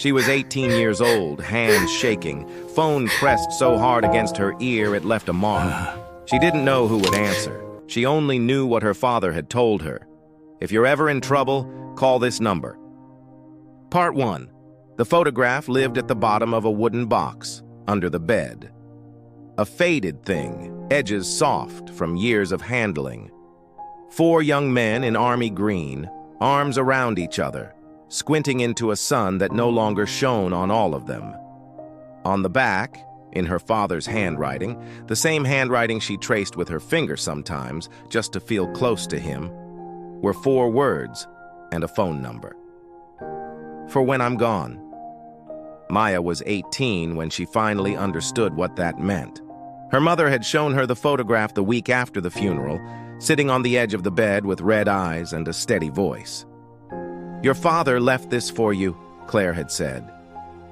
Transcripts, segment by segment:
She was 18 years old, hands shaking, phone pressed so hard against her ear it left a mark. She didn't know who would answer. She only knew what her father had told her. If you're ever in trouble, call this number. Part 1. The photograph lived at the bottom of a wooden box, under the bed. A faded thing, edges soft from years of handling. 4 young men in army green, arms around each other, squinting into a sun that no longer shone on all of them. On the back, in her father's handwriting, the same handwriting she traced with her finger sometimes, just to feel close to him, were 4 words and a phone number. For when I'm gone. Maya was 18 when she finally understood what that meant. Her mother had shown her the photograph the week after the funeral, sitting on the edge of the bed with red eyes and a steady voice. "Your father left this for you," Claire had said.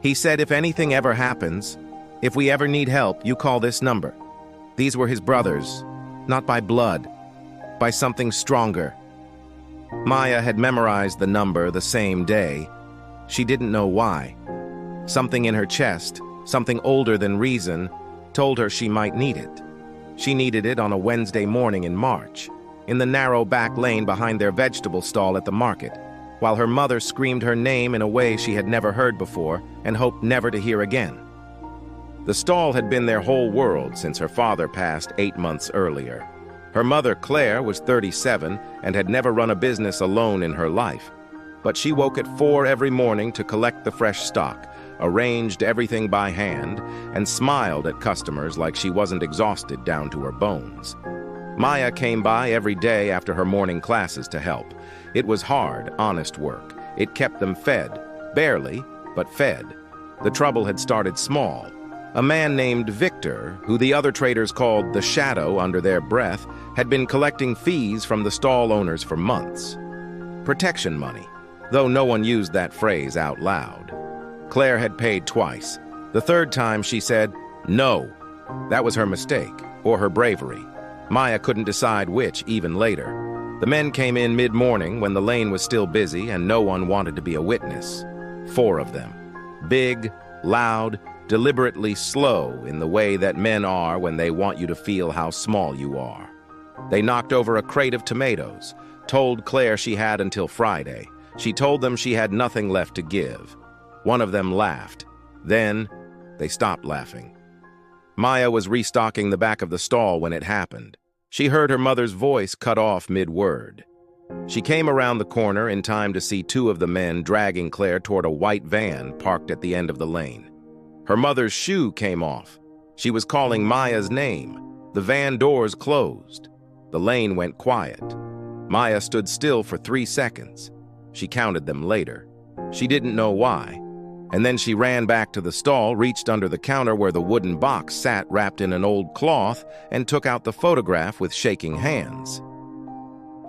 "He said if anything ever happens, if we ever need help, you call this number." These were his brothers, not by blood, by something stronger. Maya had memorized the number the same day. She didn't know why. Something in her chest, something older than reason, told her she might need it. She needed it on a Wednesday morning in March, in the narrow back lane behind their vegetable stall at the market, while her mother screamed her name in a way she had never heard before and hoped never to hear again. The stall had been their whole world since her father passed 8 months earlier. Her mother, Claire, was 37 and had never run a business alone in her life. But she woke at 4 every morning to collect the fresh stock, arranged everything by hand, and smiled at customers like she wasn't exhausted down to her bones. Maya came by every day after her morning classes to help. It was hard, honest work. It kept them fed. Barely, but fed. The trouble had started small. A man named Victor, who the other traders called the Shadow under their breath, had been collecting fees from the stall owners for months. Protection money, though no one used that phrase out loud. Claire had paid twice. The third time she said, no. That was her mistake, or her bravery. Maya couldn't decide which even later. The men came in mid-morning when the lane was still busy and no one wanted to be a witness. 4 of them. Big, loud, deliberately slow in the way that men are when they want you to feel how small you are. They knocked over a crate of tomatoes, told Claire she had until Friday. She told them she had nothing left to give. One of them laughed. Then, they stopped laughing. Maya was restocking the back of the stall when it happened. She heard her mother's voice cut off mid-word. She came around the corner in time to see 2 of the men dragging Claire toward a white van parked at the end of the lane. Her mother's shoe came off. She was calling Maya's name. The van doors closed. The lane went quiet. Maya stood still for 3 seconds. She counted them later. She didn't know why. And then she ran back to the stall, reached under the counter where the wooden box sat wrapped in an old cloth, and took out the photograph with shaking hands.